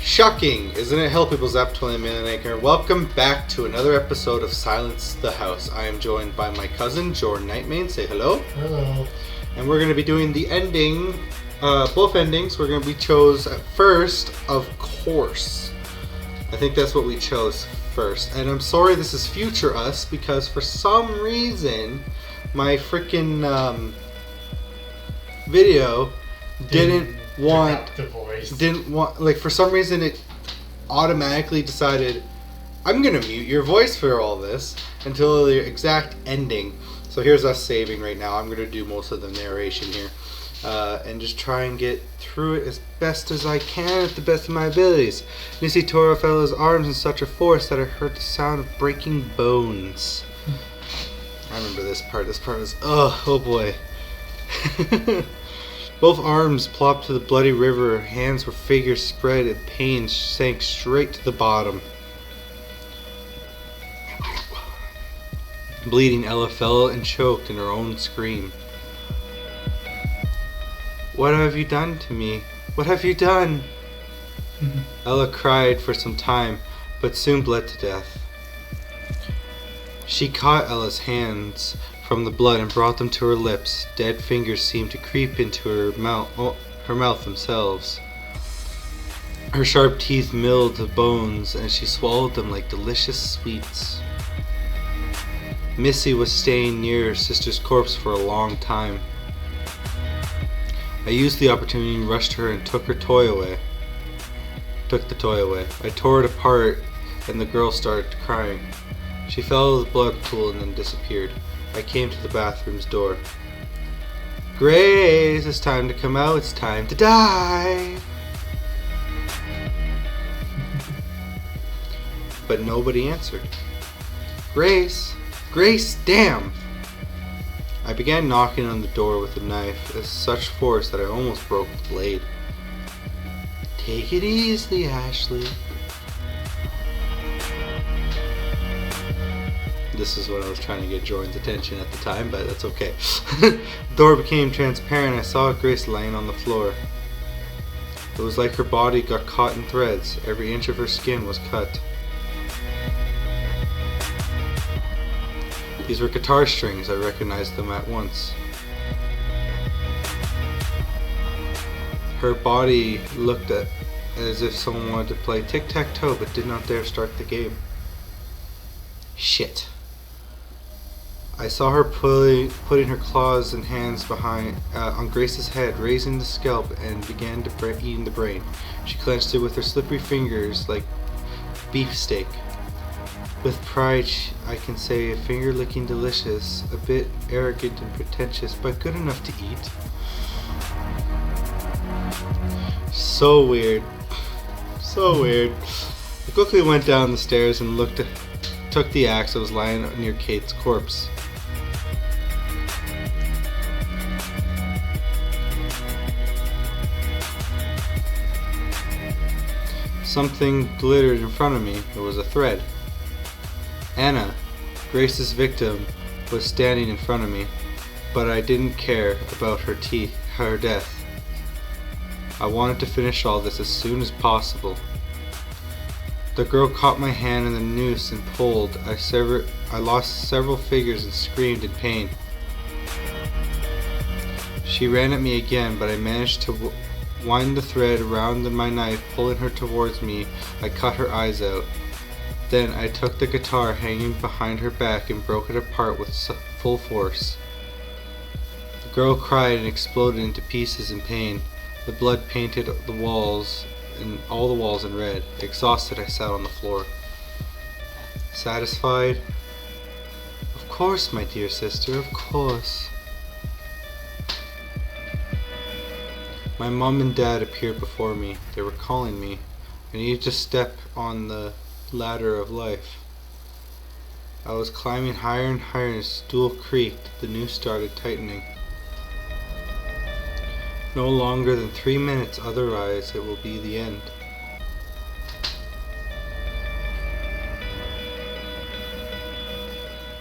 Shocking, isn't it? Hello people, Zap 20 Million Acre. Welcome back to another episode of Silence the House. I am joined by my cousin, Jordan Nightmane. Say hello. Hello. And we're going to be doing the ending, both endings. We're going to be chose at first, of course. I think that's what we chose first. And I'm sorry this is future us, because for some reason, my freaking video didn't want, like, for some reason it automatically decided I'm gonna mute your voice for all this until the exact ending. So here's us saving right now. I'm gonna do most of the narration here and just try and get through it as best as I can at the best of my abilities. Missy tore off Ella's arms in such a force that I heard the sound of breaking bones. I remember this part. This part was oh boy. Both arms plopped to the bloody river, her hands were figures spread, and pain sank straight to the bottom. Bleeding, Ella fell and choked in her own scream. "What have you done to me? What have you done?" Ella cried for some time, but soon bled to death. She caught Ella's hands from the blood and brought them to her lips. Dead fingers seemed to creep into her mouth themselves. Her sharp teeth milled the bones, and she swallowed them like delicious sweets. Missy was staying near her sister's corpse for a long time. I used the opportunity and rushed her and took the toy away. I tore it apart, and the girl started crying. She fell to the blood pool and then disappeared. I came to the bathroom's door. "Grace, it's time to come out. It's time to die." But nobody answered. "Grace, Grace, damn!" I began knocking on the door with a knife with such force that I almost broke the blade. "Take it easy, Ashley." This is what I was trying to get Jordan's attention at the time, but that's okay. The door became transparent. I saw Grace laying on the floor. It was like her body got caught in threads. Every inch of her skin was cut. These were guitar strings. I recognized them at once. Her body looked as if someone wanted to play tic-tac-toe but did not dare start the game. Shit. I saw her putting her claws and hands behind on Grace's head, raising the scalp, and began eating the brain. She clenched it with her slippery fingers like beefsteak. With pride, I can say, a finger-licking delicious, a bit arrogant and pretentious, but good enough to eat. So weird. So weird. I quickly went down the stairs and took the axe that was lying near Kate's corpse. Something glittered in front of me. It was a thread. Anna, Grace's victim, was standing in front of me, but I didn't care about her death. I wanted to finish all this as soon as possible. The girl caught my hand in the noose and pulled. I lost several fingers and screamed in pain. She ran at me again, but I managed to wind the thread around my knife, pulling her towards me. I cut her eyes out. Then I took the guitar hanging behind her back and broke it apart with full force. The girl cried and exploded into pieces in pain. The blood painted the walls and all the walls in red. Exhausted, I sat on the floor. Satisfied? Of course, my dear sister, of course. My mom and dad appeared before me. They were calling me. I needed to step on the ladder of life. I was climbing higher and higher, and the stool creaked. The noose started tightening. No longer than 3 minutes, otherwise it will be the end.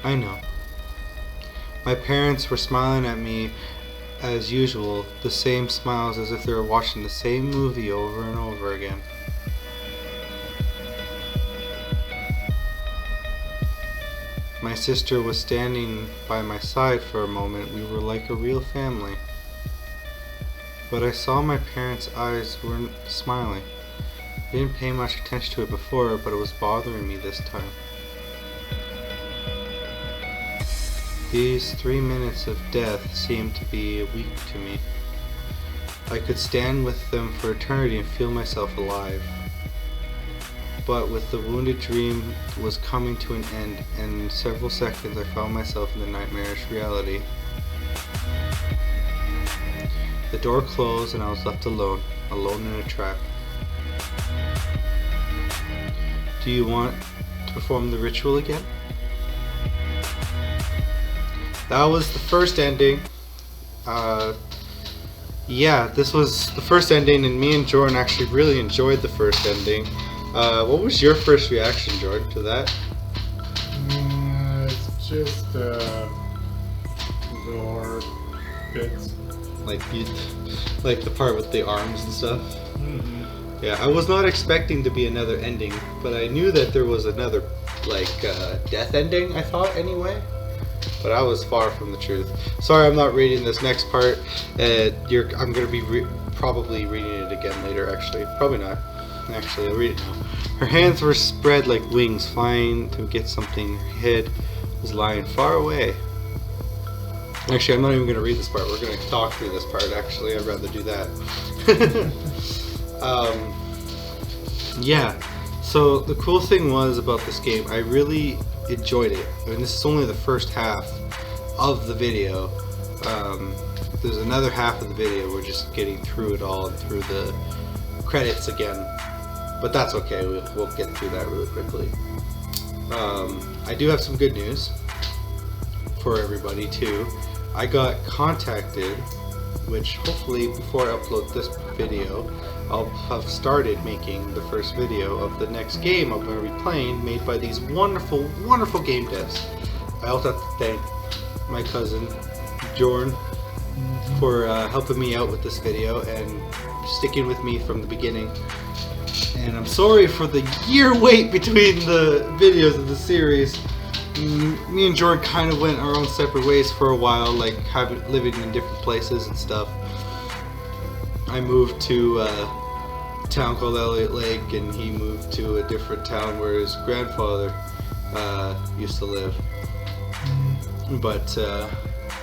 I know. My parents were smiling at me as usual, the same smiles as if they were watching the same movie over and over again. My sister was standing by my side for a moment. We were like a real family. But I saw my parents' eyes weren't smiling. I didn't pay much attention to it before, but it was bothering me this time. These 3 minutes of death seemed to be a week to me. I could stand with them for eternity and feel myself alive. But with the wounded dream was coming to an end, and in several seconds I found myself in the nightmarish reality. The door closed and I was left alone in a trap. Do you want to perform the ritual again? That was the first ending. Yeah, this was the first ending, and me and Jordan actually really enjoyed the first ending. What was your first reaction, Jordan, to that? It's just gore bits. Like the part with the arms and stuff? Mm-hmm. Yeah, I was not expecting to be another ending, but I knew that there was another, death ending, I thought, anyway. But I was far from the truth. Sorry, I'm not reading this next part. I'm going to be probably reading it again later, actually. Probably not. Actually, I'll read it now. Her hands were spread like wings, flying to get something. Her head was lying far away. Actually, I'm not even going to read this part. We're going to talk through this part, actually. I'd rather do that. Yeah. So, the cool thing was about this game, I really enjoyed it. I mean, this is only the first half of the video. There's another half of the video. We're just getting through it all and through the credits again. But that's okay, we'll get through that really quickly. I do have some good news for everybody too. I got contacted, which hopefully before I upload this video, I'll have started making the first video of the next game I'm going to be playing, made by these wonderful, wonderful game devs. I also have to thank my cousin, Jordan, for helping me out with this video and sticking with me from the beginning. And I'm sorry for the year wait between the videos of the series. Me and Jordan kind of went our own separate ways for a while, like living in different places and stuff. I moved to a town called Elliott Lake, and he moved to a different town where his grandfather used to live. But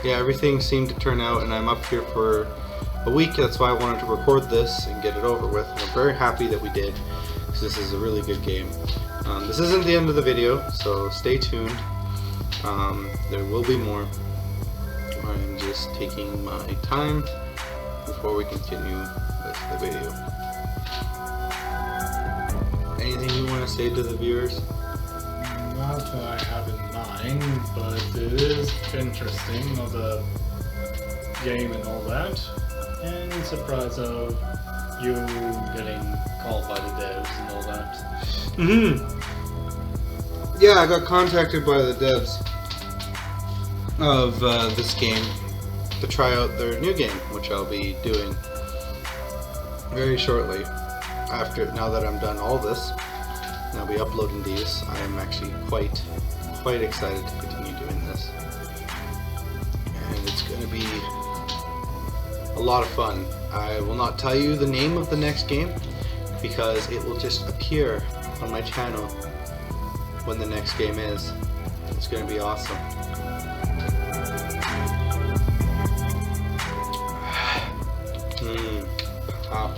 yeah, everything seemed to turn out, and I'm up here for a week. That's why I wanted to record this and get it over with. And I'm very happy that we did, because this is a really good game. This isn't the end of the video, so stay tuned. There will be more. I'm just taking my time before we continue with the video. Anything you want to say to the viewers? Not that I have in mind, but it is interesting, you know, the game and all that. And surprise of you getting called by the devs and all that. Yeah, I got contacted by the devs of this game to try out their new game, which I'll be doing very shortly. Now that I'm done all this, and I'll be uploading these, I am actually quite excited to continue doing this. And it's going to be a lot of fun. I will not tell you the name of the next game, because it will just appear on my channel when the next game is. It's going to be awesome. Pop.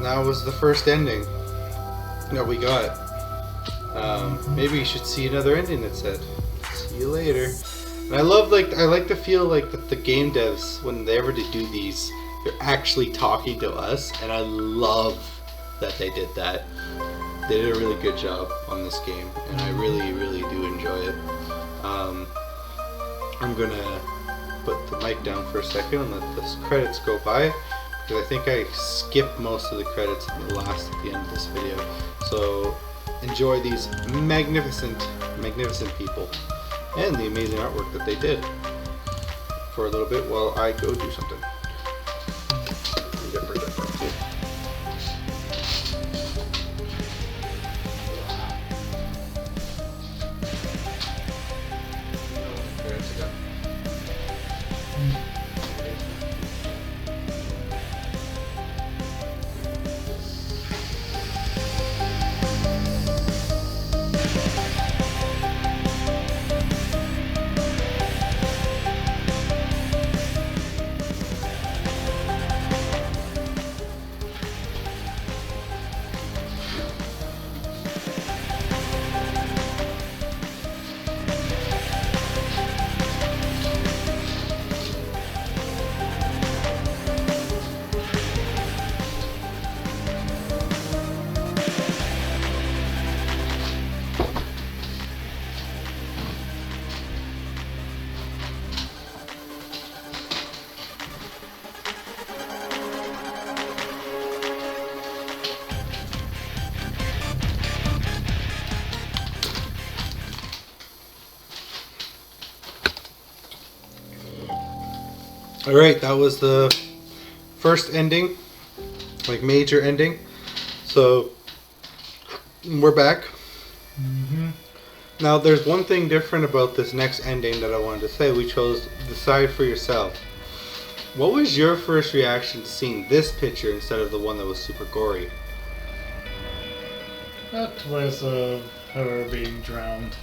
That was the first ending that we got. Maybe you should see another ending that said, "See you later." And I like to feel like that the game devs, when they ever do these, they're actually talking to us, and I love that they did that. They did a really good job on this game, and I really do enjoy it. I'm gonna put the mic down for a second and let the credits go by, because I think I skipped most of the credits at the end of this video. So enjoy these magnificent people and the amazing artwork that they did for a little bit while I go do something. Alright, that was the first ending, like major ending. So we're back. Now there's one thing different about this next ending that I wanted to say. We chose Decide for Yourself. What was your first reaction to seeing this picture instead of the one that was super gory? That was her being drowned.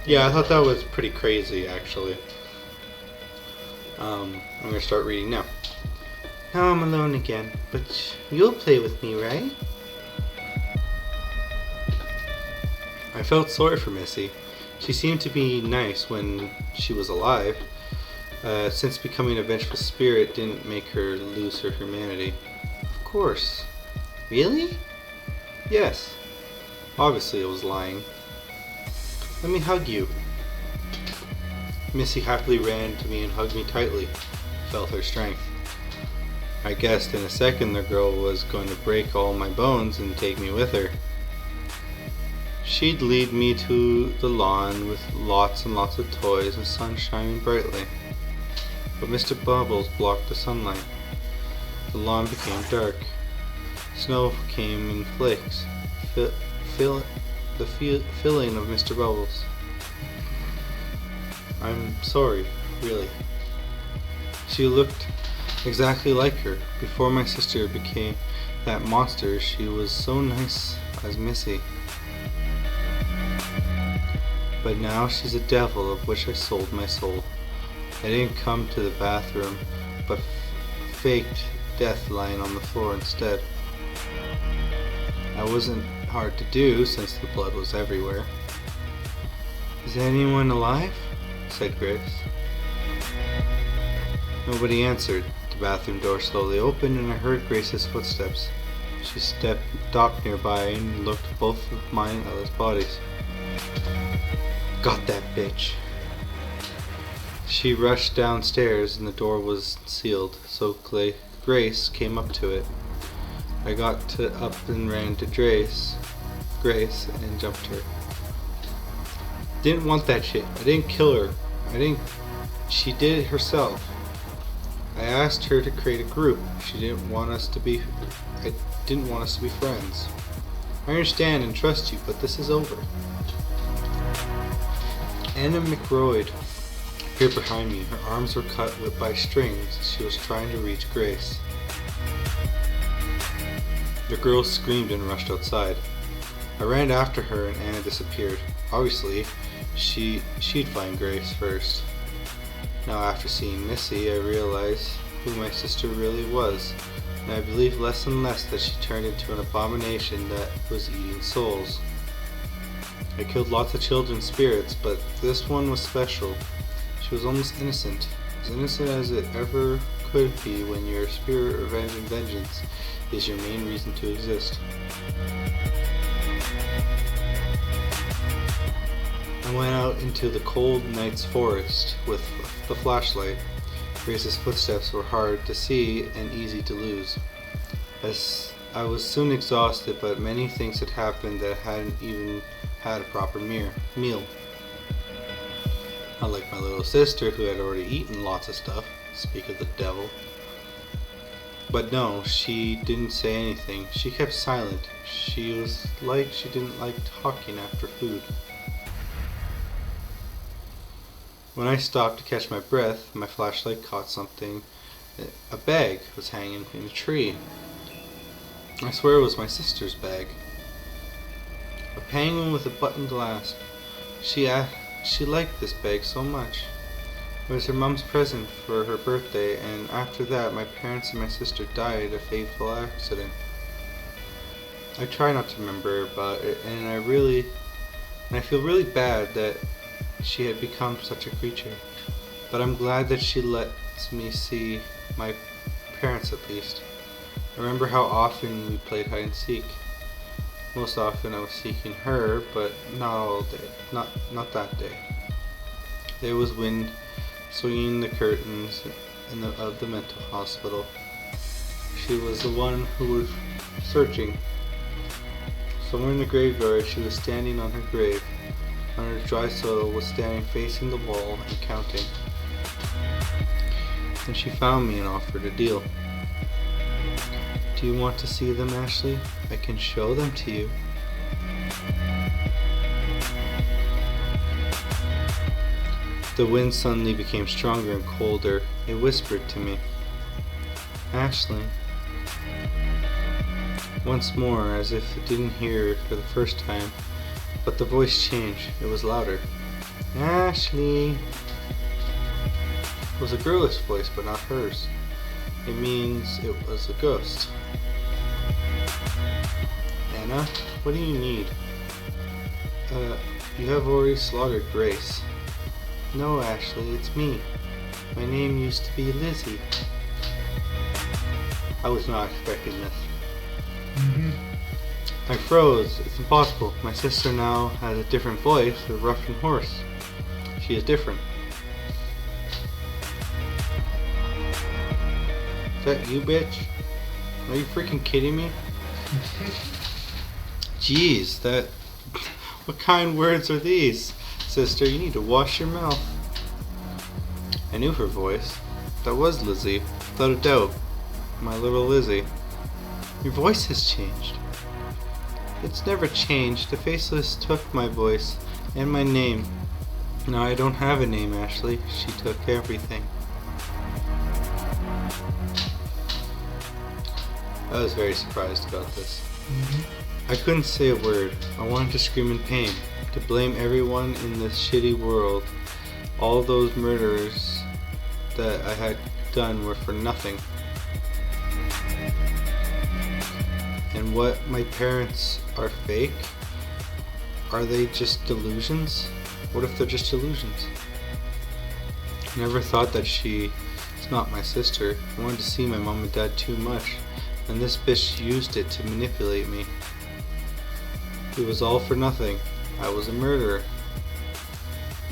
Yeah, I thought that was pretty crazy, actually. I'm going to start reading now. Now I'm alone again, but you'll play with me, right? I felt sorry for Missy. She seemed to be nice when she was alive. Since becoming a vengeful spirit didn't make her lose her humanity. Of course. Really? Yes. Obviously I was lying. Let me hug you. Missy happily ran to me and hugged me tightly. Felt her strength. I guessed in a second the girl was going to break all my bones and take me with her. She'd lead me to the lawn with lots and lots of toys and sun shining brightly. But Mr. Bubbles blocked the sunlight. The lawn became dark. Snow came in flakes, filling of Mr. Bubbles. I'm sorry, really. She looked exactly like her. Before my sister became that monster, she was so nice as Missy. But now she's a devil of which I sold my soul. I didn't come to the bathroom, but faked death lying on the floor instead. That wasn't hard to do since the blood was everywhere. Is anyone alive? Said Grace. Nobody answered. The bathroom door slowly opened and I heard Grace's footsteps. She stopped nearby and looked at both of mine and Ella's bodies. Got that bitch. She rushed downstairs and the door was sealed, so Grace came up to it. I got up and ran to Grace and jumped her. Didn't want that shit. I didn't kill her. She did it herself. I asked her to create a group. I didn't want us to be friends. I understand and trust you, but this is over. Anna McRoyd appeared behind me. Her arms were cut by strings. She was trying to reach Grace. The girl screamed and rushed outside. I ran after her and Anna disappeared. Obviously, she'd find Grace first. Now after seeing Missy, I realized who my sister really was, and I believed less and less that she turned into an abomination that was eating souls. I killed lots of children's spirits, but this one was special. She was almost innocent, as innocent as it ever could be when your spirit of revenge and vengeance is your main reason to exist. I went out into the cold night's forest with the flashlight. Grace's footsteps were hard to see and easy to lose. As I was soon exhausted, but many things had happened that I hadn't even had a proper meal. Unlike my little sister, who had already eaten lots of stuff. Speak of the devil. But no, she didn't say anything. She kept silent. She was like she didn't like talking after food. When I stopped to catch my breath, my flashlight caught something. A bag was hanging in a tree. I swear it was my sister's bag. A penguin with a button clasp. She liked this bag so much. It was her mom's present for her birthday, and after that my parents and my sister died a fateful accident. I try not to remember about it, and I feel really bad that she had become such a creature. But I'm glad that she lets me see my parents at least. I remember how often we played hide and seek. Most often I was seeking her, but not all day. Not that day. There was wind swinging the curtains of the mental hospital. She was the one who was searching. Somewhere in the graveyard, she was standing on her grave. On her dry soil was standing facing the wall and counting. And she found me and offered a deal. Do you want to see them, Ashley? I can show them to you. The wind suddenly became stronger and colder. It whispered to me, Ashley. Once more, as if it didn't hear it for the first time, but the voice changed. It was louder. Ashley. It was a girlish voice, but not hers. It means it was a ghost. Anna, what do you need? You have already slaughtered Grace. No, Ashley, it's me. My name used to be Lizzie. I was not expecting this. I froze. It's impossible. My sister now has a different voice, a rough and hoarse. She is different. Is that you, bitch? Are you freaking kidding me? Jeez, what kind words are these? Sister, you need to wash your mouth. I knew her voice. That was Lizzie, without a doubt. My little Lizzie. Your voice has changed. It's never changed. The Faceless took my voice and my name. Now I don't have a name, Ashley. She took everything. I was very surprised about this. I couldn't say a word. I wanted to scream in pain, to blame everyone in this shitty world. All those murders that I had done were for nothing. And what, my parents are fake? Are they just delusions? What if they're just illusions? I never thought that she's not my sister. I wanted to see my mom and dad too much, and this bitch used it to manipulate me. It was all for nothing. I was a murderer.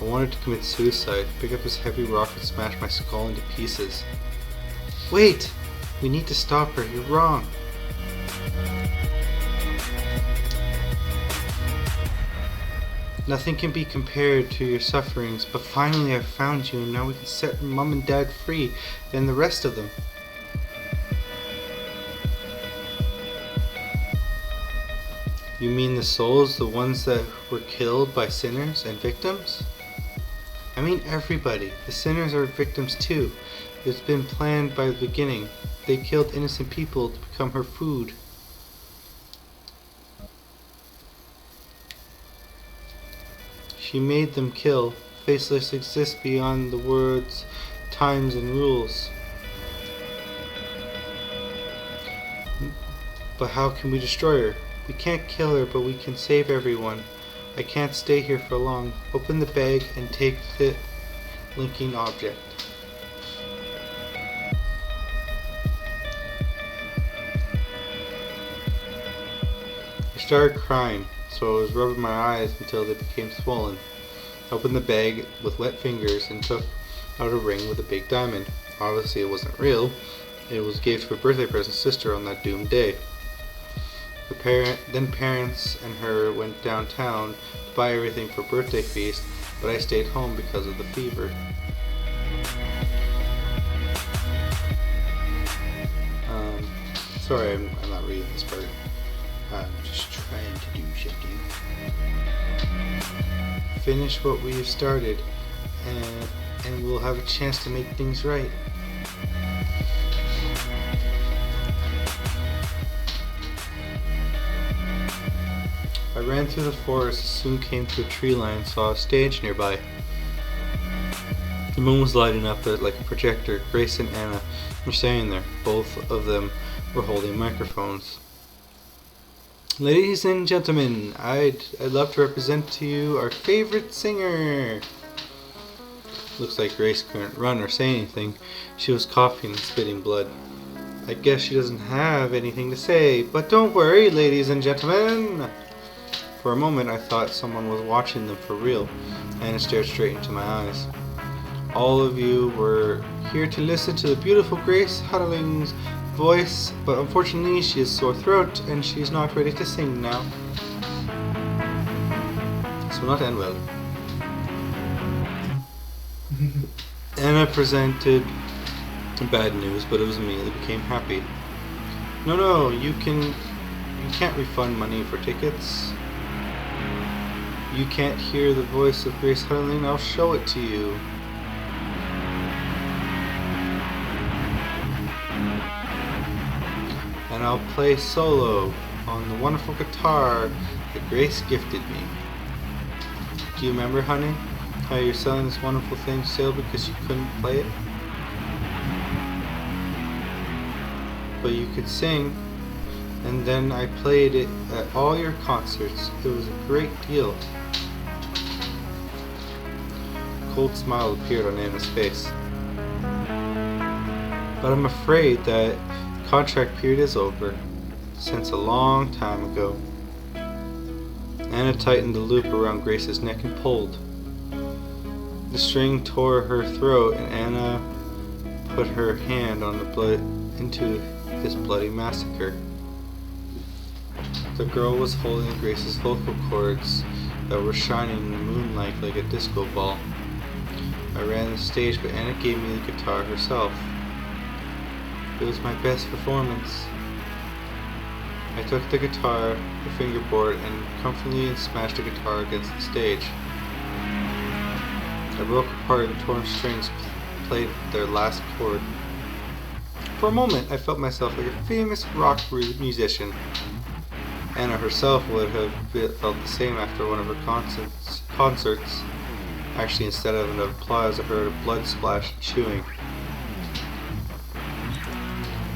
I wanted to commit suicide, pick up this heavy rock and smash my skull into pieces. Wait! We need to stop her. You're wrong. Nothing can be compared to your sufferings, but finally I've found you, and now we can set Mom and Dad free, and the rest of them. You mean the souls, the ones that were killed by sinners and victims? I mean everybody. The sinners are victims too. It's been planned by the beginning. They killed innocent people to become her food. She made them kill. Faceless exists beyond the words, times, and rules. But how can we destroy her? We can't kill her, but we can save everyone. I can't stay here for long. Open the bag and take the linking object. I started crying, so I was rubbing my eyes until they became swollen. opened the bag with wet fingers and took out a ring with a big diamond. Obviously it wasn't real. It was a gift for a birthday present sister on that doomed day. Then parents and her went downtown to buy everything for a birthday feast, but I stayed home because of the fever. Sorry, I'm not reading this part. I'm just trying to do something. Finish what we have started, and we'll have a chance to make things right. I ran through the forest, soon came to a tree line and saw a stage nearby. The moon was lighting up it like a projector. Grace and Anna were standing there. Both of them were holding microphones. Ladies and gentlemen, I'd love to represent to you our favorite singer. Looks like Grace couldn't run or say anything. She was coughing and spitting blood. I guess she doesn't have anything to say, but don't worry, ladies and gentlemen. For a moment I thought someone was watching them for real, and it stared straight into my eyes. All of you were here to listen to the beautiful Grace Huddling's voice, but unfortunately she has sore throat and she's not ready to sing now. This will not end well. Anna presented bad news, but it was immediately became happy. No, you can't refund money for tickets. You can't hear the voice of Grace Huddling. I'll show it to you. And I'll play solo on the wonderful guitar that Grace gifted me. Do you remember, honey, how you're selling this wonderful thing still because you couldn't play it? But you could sing, and then I played it at all your concerts. It was a great deal. A cold smile appeared on Anna's face. But I'm afraid that contract period is over, since a long time ago. Anna tightened the loop around Grace's neck and pulled. The string tore her throat, and Anna put her hand on the blood into this bloody massacre. The girl was holding Grace's vocal cords that were shining in the moonlight like a disco ball. I ran the stage, but Anna gave me the guitar herself. It was my best performance. I took the guitar, the fingerboard, and comfortably smashed the guitar against the stage. I broke apart and torn strings played their last chord. For a moment, I felt myself like a famous rock musician. Anna herself would have felt the same after one of her concerts. Actually, instead of an applause, I heard a blood splash and chewing.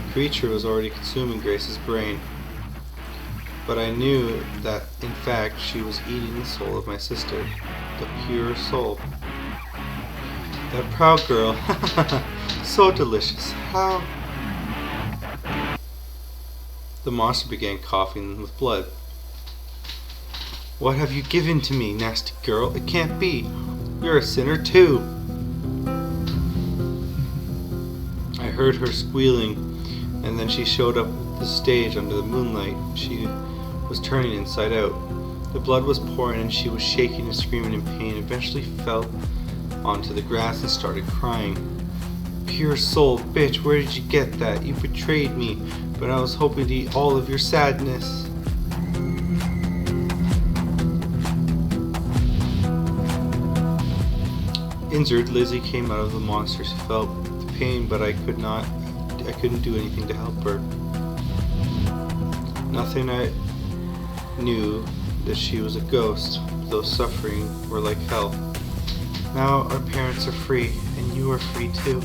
The creature was already consuming Grace's brain, but I knew that, in fact, she was eating the soul of my sister, the pure soul. That proud girl, so delicious, how... The monster began coughing with blood. What have you given to me, nasty girl? It can't be. You're a sinner too. I heard her squealing, and then she showed up at the stage under the moonlight. She was turning inside out. The blood was pouring and she was shaking and screaming in pain. Eventually fell onto the grass and started crying. Pure soul, bitch, where did you get that? You betrayed me, but I was hoping to eat all of your sadness. Injured, Lizzie came out of the monster. She felt the pain, but I couldn't do anything to help her. Nothing. I knew that she was a ghost. Those suffering were like hell. Now our parents are free, and you are free too.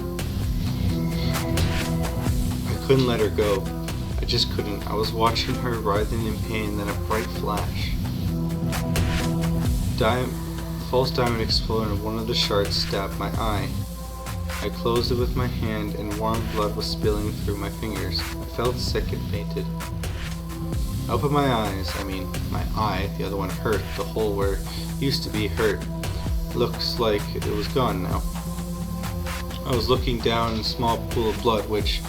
I couldn't let her go. I just couldn't. I was watching her writhing in pain, then a bright flash. False diamond exploded and one of the shards stabbed my eye. I closed it with my hand and warm blood was spilling through my fingers. I felt sick and fainted. I opened my eye, the other one hurt, the hole where it used to be hurt. looks like it was gone now. I was looking down in a small pool of blood, which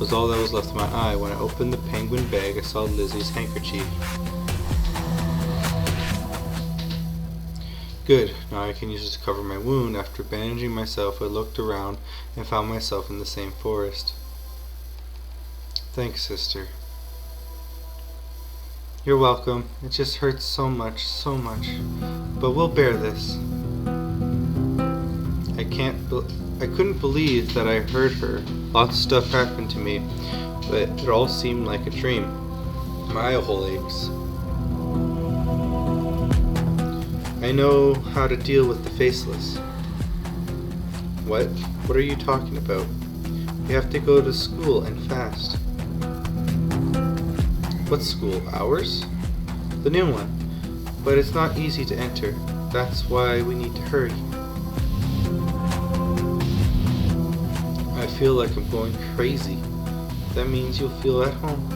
was all that was left of my eye. When I opened the penguin bag, I saw Lizzie's handkerchief. Good, now I can use it to cover my wound. After bandaging myself, I looked around and found myself in the same forest. Thanks, sister. You're welcome. It just hurts so much, but we'll bear this. I couldn't believe that I heard her. Lots of stuff happened to me, but it all seemed like a dream. My eye hole aches. I know how to deal with the faceless. What? What are you talking about? We have to go to school and fast. What school? Ours? The new one. But it's not easy to enter. That's why we need to hurry. I feel like I'm going crazy. That means you'll feel at home.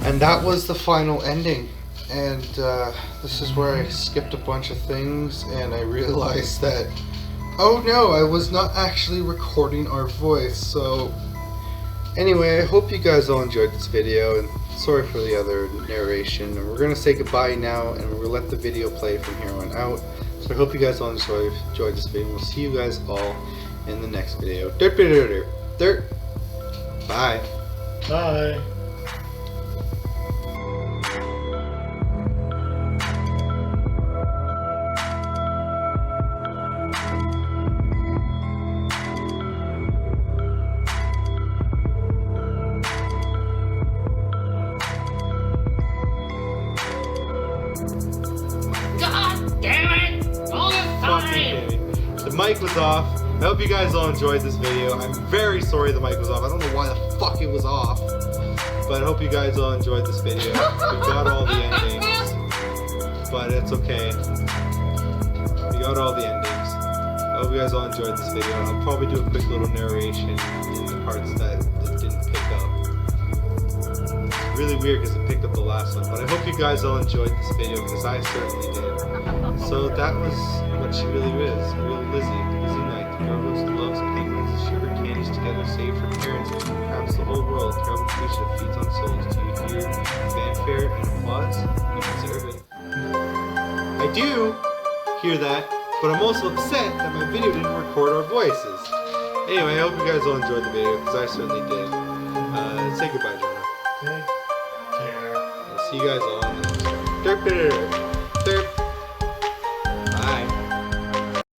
And that was the final ending. And this is where I skipped a bunch of things and I realized that, oh no, I was not actually recording our voice. So anyway, I hope you guys all enjoyed this video, and sorry for the other narration. And we're going to say goodbye now, and we're going to let the video play from here on out. So I hope you guys all enjoyed this video. We'll see you guys all in the next video. Bye. Bye. The mic was off. I hope you guys all enjoyed this video. I'm very sorry the mic was off. I don't know why the fuck it was off. But I hope you guys all enjoyed this video. We got all the endings. But it's okay. We got all the endings. I hope you guys all enjoyed this video. I'll probably do a quick little narration in the parts that it didn't pick up. It's really weird because it picked up the last one. But I hope you guys all enjoyed this video because I certainly did. So that was what she really is. Real Lizzie Knight, the girl who loves penguins, sugar candies together, saved her parents, and perhaps the whole world. Travel creature that feeds on souls. Do you hear fanfare and applause? You deserve it. I do hear that, but I'm also upset that my video didn't record our voices. Anyway, I hope you guys all enjoyed the video because I certainly did. Say goodbye, Jonah. Take care. I'll see you guys all in the next one.